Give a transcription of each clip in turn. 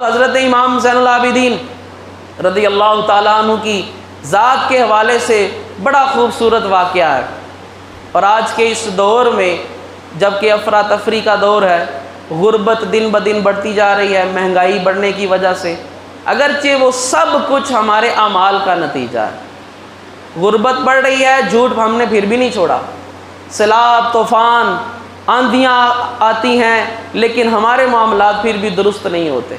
حضرت امام زین العابدین رضی اللہ تعالیٰ عنہ کی ذات کے حوالے سے بڑا خوبصورت واقعہ ہے، اور آج کے اس دور میں جب کہ افراتفری کا دور ہے، غربت دن بدن بڑھتی جا رہی ہے مہنگائی بڑھنے کی وجہ سے، اگرچہ وہ سب کچھ ہمارے اعمال کا نتیجہ ہے۔ غربت بڑھ رہی ہے، جھوٹ ہم نے پھر بھی نہیں چھوڑا، سیلاب طوفان آندھیاں آتی ہیں، لیکن ہمارے معاملات پھر بھی درست نہیں ہوتے۔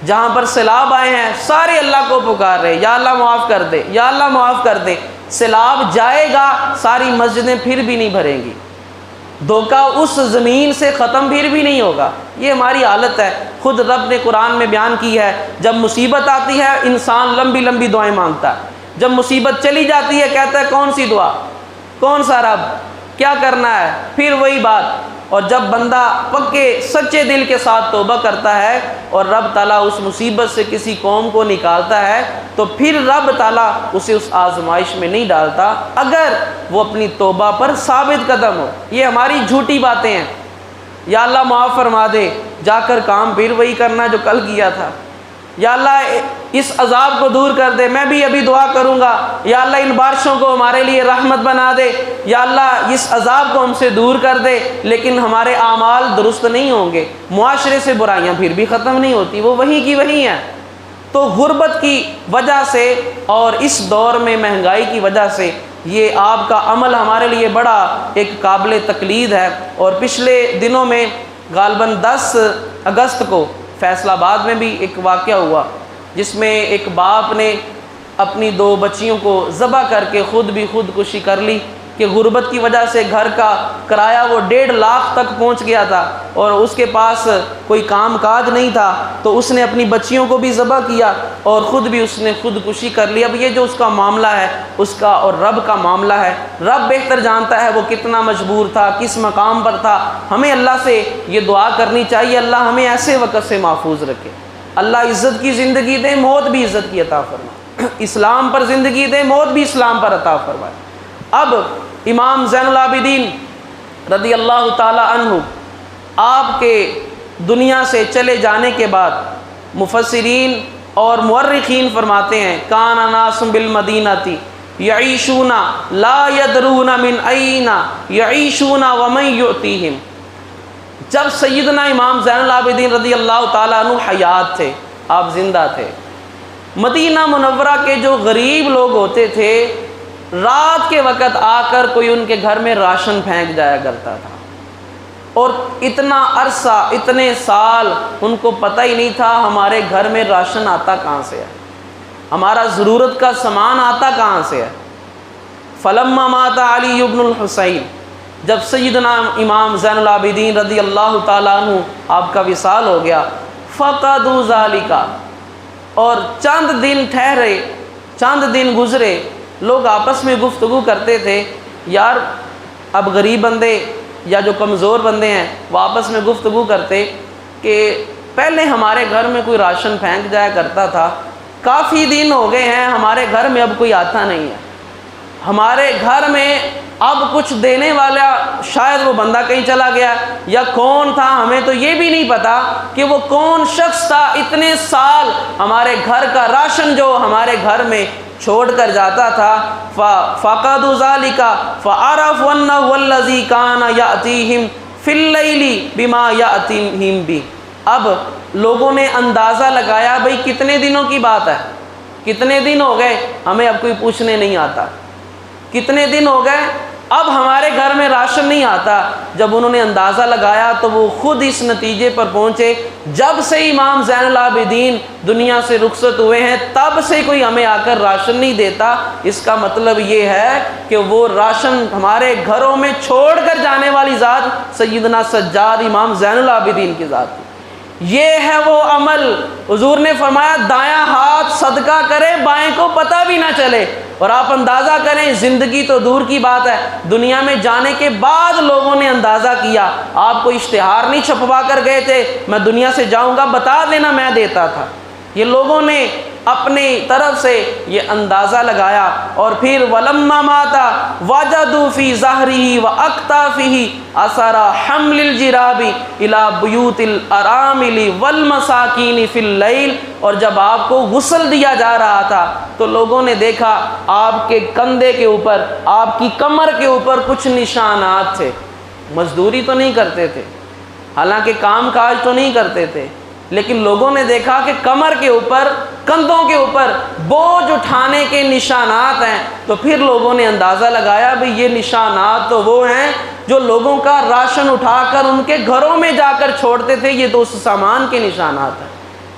جہاں پر سیلاب آئے ہیں سارے اللہ کو پکار رہے، یا اللہ معاف کر دے، یا اللہ معاف کر دے۔ سیلاب جائے گا، ساری مسجدیں پھر بھی نہیں بھریں گی، دھوکہ اس زمین سے ختم پھر بھی نہیں ہوگا۔ یہ ہماری حالت ہے۔ خود رب نے قرآن میں بیان کی ہے، جب مصیبت آتی ہے انسان لمبی لمبی دعائیں مانگتا ہے، جب مصیبت چلی جاتی ہے کہتا ہے کون سی دعا، کون سا رب، کیا کرنا ہے، پھر وہی بات۔ اور جب بندہ پکے سچے دل کے ساتھ توبہ کرتا ہے اور رب تعالیٰ اس مصیبت سے کسی قوم کو نکالتا ہے تو پھر رب تعالیٰ اسے اس آزمائش میں نہیں ڈالتا اگر وہ اپنی توبہ پر ثابت قدم ہو۔ یہ ہماری جھوٹی باتیں ہیں، یا اللہ معاف فرما دے، جا کر کام پھر وہی کرنا جو کل کیا تھا، یا اللہ اس عذاب کو دور کر دے، میں بھی ابھی دعا کروں گا، یا اللہ ان بارشوں کو ہمارے لیے رحمت بنا دے، یا اللہ اس عذاب کو ہم سے دور کر دے، لیکن ہمارے اعمال درست نہیں ہوں گے، معاشرے سے برائیاں پھر بھی ختم نہیں ہوتی، وہ وہیں کی وہیں ہیں۔ تو غربت کی وجہ سے اور اس دور میں مہنگائی کی وجہ سے یہ آپ کا عمل ہمارے لیے بڑا ایک قابل تقلید ہے۔ اور پچھلے دنوں میں غالباً 10 اگست کو فیصل آباد میں بھی ایک واقعہ ہوا جس میں ایک باپ نے اپنی 2 بچیوں کو ذبح کر کے خود بھی خودکشی کر لی کہ غربت کی وجہ سے گھر کا کرایہ وہ 1.5 لاکھ تک پہنچ گیا تھا اور اس کے پاس کوئی کام کاج نہیں تھا، تو اس نے اپنی بچیوں کو بھی ذبح کیا اور خود بھی اس نے خودکشی کر لی۔ اب یہ جو اس کا معاملہ ہے اس کا اور رب کا معاملہ ہے، رب بہتر جانتا ہے وہ کتنا مجبور تھا، کس مقام پر تھا۔ ہمیں اللہ سے یہ دعا کرنی چاہیے اللہ ہمیں ایسے وقت سے محفوظ رکھے، اللہ عزت کی زندگی دے، موت بھی عزت کی عطا فرمائے، اسلام پر زندگی دے، موت بھی اسلام پر عطا فرمائے۔ اب امام زین العابدین رضی اللہ تعالی عنہ آپ کے دنیا سے چلے جانے کے بعد مفسرین اور مورخین فرماتے ہیں کان ناس بالمدینہ یعیشون لا یدرون من این یعیشون ومن یؤتیہم۔ جب سیدنا امام زین العابدین رضی اللہ تعالیٰ عنہ حیات تھے، آپ زندہ تھے، مدینہ منورہ کے جو غریب لوگ ہوتے تھے رات کے وقت آ کر کوئی ان کے گھر میں راشن پھینک جایا کرتا تھا، اور اتنا عرصہ اتنے سال ان کو پتہ ہی نہیں تھا ہمارے گھر میں راشن آتا کہاں سے ہے، ہمارا ضرورت کا سامان آتا کہاں سے ہے۔ فلما مات علی ابن الحسین، جب سیدنا امام زین العابدین رضی اللہ تعالیٰ عنہ آپ کا وصال ہو گیا، فقدوا ذالک، اور چند دن ٹھہرے، چند دن گزرے، لوگ آپس میں گفتگو کرتے تھے، یار اب غریب بندے یا جو کمزور بندے ہیں وہ آپس میں گفتگو کرتے کہ پہلے ہمارے گھر میں کوئی راشن پھینک جایا کرتا تھا، کافی دن ہو گئے ہیں ہمارے گھر میں اب کوئی آتا نہیں ہے، ہمارے گھر میں اب کچھ دینے والا شاید وہ بندہ کہیں چلا گیا یا کون تھا، ہمیں تو یہ بھی نہیں پتا کہ وہ کون شخص تھا اتنے سال ہمارے گھر کا راشن جو ہمارے گھر میں چھوڑ کر جاتا تھا۔ فَفَقَدُوا ذَلِكَ فَعَرَفُوا أَنَّهُ الَّذِي كَانَ يَأْتِيهِمْ فِي اللَّيْلِ بِمَا يَأْتِيهِمْ بِهِ۔ اب لوگوں نے اندازہ لگایا بھئی کتنے دنوں کی بات ہے، کتنے دن ہو گئے ہمیں اب کوئی پوچھنے نہیں آتا، کتنے دن ہو گئے اب ہمارے گھر میں راشن نہیں آتا۔ جب انہوں نے اندازہ لگایا تو وہ خود اس نتیجے پر پہنچے جب سے امام زین العابدین دنیا سے رخصت ہوئے ہیں تب سے کوئی ہمیں آ کر راشن نہیں دیتا، اس کا مطلب یہ ہے کہ وہ راشن ہمارے گھروں میں چھوڑ کر جانے والی ذات سیدنا سجاد امام زین العابدین کی ذات تھی۔ یہ ہے وہ عمل، حضور نے فرمایا دایاں ہاتھ صدقہ کرے بائیں کو پتہ بھی نہ چلے، اور آپ اندازہ کریں زندگی تو دور کی بات ہے، دنیا میں جانے کے بعد لوگوں نے اندازہ کیا، آپ کو اشتہار نہیں چھپوا کر گئے تھے میں دنیا سے جاؤں گا بتا دینا میں دیتا تھا، یہ لوگوں نے اپنی طرف سے یہ اندازہ لگایا، اور پھر ولما ماتا وجدوا فی ظہرہ واکتافہ اثر حمل الجراب الی بیوت الارامل والمساکین فی اللیل، اور جب آپ کو غسل دیا جا رہا تھا تو لوگوں نے دیکھا آپ کے کندھے کے اوپر، آپ کی کمر کے اوپر کچھ نشانات تھے۔ مزدوری تو نہیں کرتے تھے، حالانکہ کام کاج تو نہیں کرتے تھے، لیکن لوگوں نے دیکھا کہ کمر کے اوپر، کندھوں کے اوپر بوجھ اٹھانے کے نشانات ہیں، تو پھر لوگوں نے اندازہ لگایا بھئی یہ نشانات تو وہ ہیں جو لوگوں کا راشن اٹھا کر ان کے گھروں میں جا کر چھوڑتے تھے، یہ تو اس سامان کے نشانات ہیں۔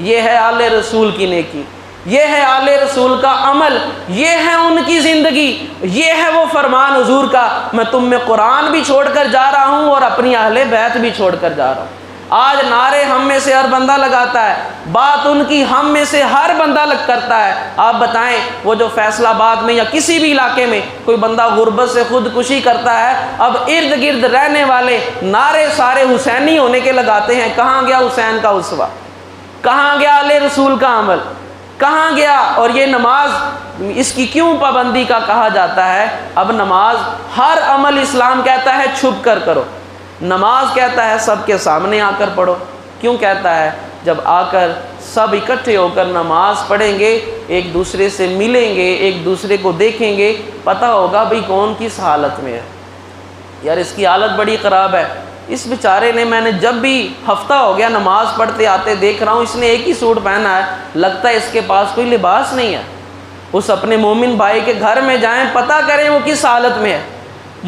یہ ہے آل رسول کی نیکی، یہ ہے آل رسول کا عمل، یہ ہے ان کی زندگی، یہ ہے وہ فرمان حضور کا، میں تم میں قرآن بھی چھوڑ کر جا رہا ہوں اور اپنی اہل بیت بھی چھوڑ کر جا رہا ہوں۔ آج نعرے ہم میں سے ہر بندہ لگاتا ہے، بات ان کی ہم میں سے ہر بندہ کرتا ہے۔ آپ بتائیں وہ جو فیصل آباد میں یا کسی بھی علاقے میں کوئی بندہ غربت سے خودکشی کرتا ہے، اب ارد گرد رہنے والے نعرے سارے حسینی ہونے کے لگاتے ہیں۔ کہاں گیا حسین کا اسوہ؟ کہاں گیا آل رسول کا عمل؟ کہاں گیا؟ اور یہ نماز، اس کی کیوں پابندی کا کہا جاتا ہے؟ اب نماز، ہر عمل اسلام کہتا ہے چھپ کر کرو، نماز کہتا ہے سب کے سامنے آ کر پڑھو۔ کیوں کہتا ہے؟ جب آ کر سب اکٹھے ہو کر نماز پڑھیں گے، ایک دوسرے سے ملیں گے، ایک دوسرے کو دیکھیں گے، پتہ ہوگا بھئی کون کس حالت میں ہے۔ یار اس کی حالت بڑی خراب ہے، اس بیچارے نے، میں نے جب بھی ہفتہ ہو گیا نماز پڑھتے آتے دیکھ رہا ہوں، اس نے ایک ہی سوٹ پہنا ہے، لگتا ہے اس کے پاس کوئی لباس نہیں ہے۔ اس اپنے مومن بھائی کے گھر میں جائیں، پتہ کریں وہ کس حالت میں ہے۔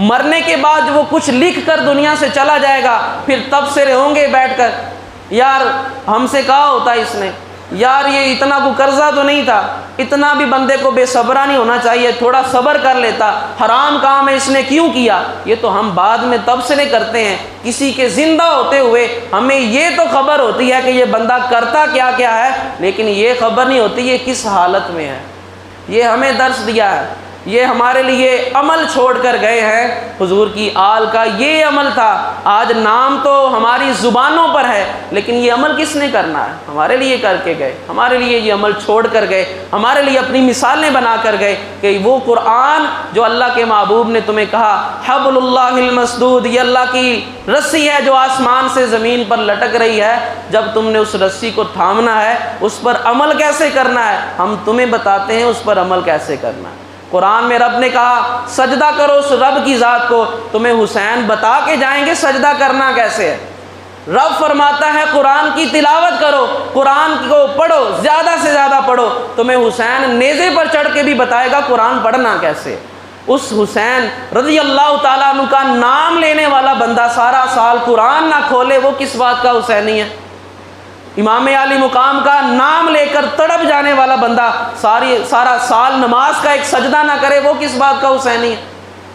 مرنے کے بعد وہ کچھ لکھ کر دنیا سے چلا جائے گا، پھر تبصرے ہوں گے بیٹھ کر، یار ہم سے کہا ہوتا اس نے، یار یہ اتنا کو قرضہ تو نہیں تھا، اتنا بھی بندے کو بے صبرا نہیں ہونا چاہیے، تھوڑا صبر کر لیتا، حرام کام ہے اس نے کیوں کیا۔ یہ تو ہم بعد میں تبصرے کرتے ہیں، کسی کے زندہ ہوتے ہوئے ہمیں یہ تو خبر ہوتی ہے کہ یہ بندہ کرتا کیا کیا ہے، لیکن یہ خبر نہیں ہوتی یہ کس حالت میں ہے۔ یہ ہمیں درس دیا ہے، یہ ہمارے لیے عمل چھوڑ کر گئے ہیں۔ حضور کی آل کا یہ عمل تھا۔ آج نام تو ہماری زبانوں پر ہے، لیکن یہ عمل کس نے کرنا ہے؟ ہمارے لیے کر کے گئے، ہمارے لیے یہ عمل چھوڑ کر گئے، ہمارے لیے اپنی مثالیں بنا کر گئے کہ وہ قرآن جو اللہ کے محبوب نے تمہیں کہا حبل اللہ المسدود، یہ اللہ کی رسی ہے جو آسمان سے زمین پر لٹک رہی ہے، جب تم نے اس رسی کو تھامنا ہے، اس پر عمل کیسے کرنا ہے ہم تمہیں بتاتے ہیں، اس پر عمل کیسے کرنا ہے۔ قرآن میں رب نے کہا سجدہ کرو اس رب کی ذات کو، تمہیں حسین بتا کے جائیں گے سجدہ کرنا کیسے ہے۔ رب فرماتا ہے قرآن کی تلاوت کرو، قرآن کو پڑھو، زیادہ سے زیادہ پڑھو، تمہیں حسین نیزے پر چڑھ کے بھی بتائے گا قرآن پڑھنا کیسے۔ اس حسین رضی اللہ تعالیٰ عنہ کا نام لینے والا بندہ سارا سال قرآن نہ کھولے، وہ کس بات کا حسینی ہے؟ امام عالی مقام کا نام لے کر تڑپ جانے والا بندہ سارا سال نماز کا ایک سجدہ نہ کرے، وہ کس بات کا حسینی ہے؟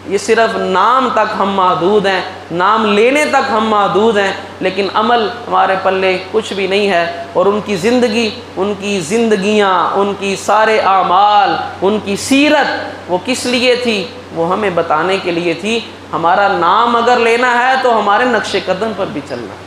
یہ صرف نام تک ہم محدود ہیں، نام لینے تک ہم محدود ہیں، لیکن عمل ہمارے پلے کچھ بھی نہیں ہے۔ اور ان کی زندگی، ان کی زندگیاں، ان کی سارے اعمال، ان کی سیرت وہ کس لیے تھی؟ وہ ہمیں بتانے کے لیے تھی۔ ہمارا نام اگر لینا ہے تو ہمارے نقش قدم پر بھی چلنا ہے۔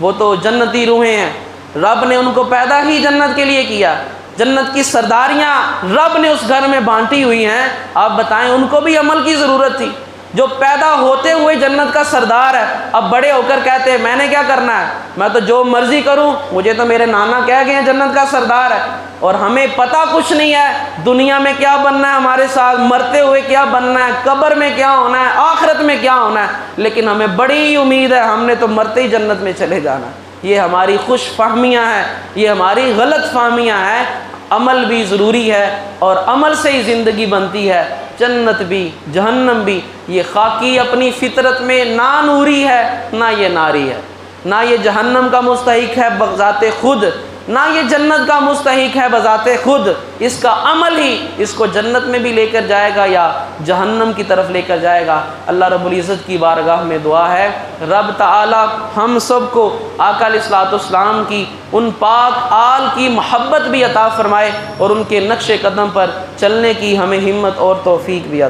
وہ تو جنتی روحیں ہیں، رب نے ان کو پیدا ہی جنت کے لیے کیا، جنت کی سرداریاں رب نے اس گھر میں بانٹی ہوئی ہیں۔ آپ بتائیں ان کو بھی عمل کی ضرورت تھی، جو پیدا ہوتے ہوئے جنت کا سردار ہے، اب بڑے ہو کر کہتے ہیں میں نے کیا کرنا ہے، میں تو جو مرضی کروں، مجھے تو میرے نانا کہہ گئے ہیں جنت کا سردار ہے، اور ہمیں پتہ کچھ نہیں ہے دنیا میں کیا بننا ہے، ہمارے ساتھ مرتے ہوئے کیا بننا ہے، قبر میں کیا ہونا ہے، آخرت میں کیا ہونا ہے، لیکن ہمیں بڑی امید ہے ہم نے تو مرتے ہی جنت میں چلے جانا ہے۔ یہ ہماری خوش فہمیاں ہیں، یہ ہماری غلط فہمیاں ہیں۔ عمل بھی ضروری ہے، اور عمل سے ہی زندگی بنتی ہے، جنت بھی جہنم بھی۔ یہ خاکی اپنی فطرت میں نہ نوری ہے نہ یہ ناری ہے، نہ یہ جہنم کا مستحق ہے بذات خود، نہ یہ جنت کا مستحق ہے بذات خود۔ اس کا عمل ہی اس کو جنت میں بھی لے کر جائے گا یا جہنم کی طرف لے کر جائے گا۔ اللہ رب العزت کی بارگاہ میں دعا ہے رب تعالی ہم سب کو آقا علیہ الصلوۃ والسلام کی ان پاک آل کی محبت بھی عطا فرمائے، اور ان کے نقش قدم پر چلنے کی ہمیں ہمت اور توفیق بھی عطا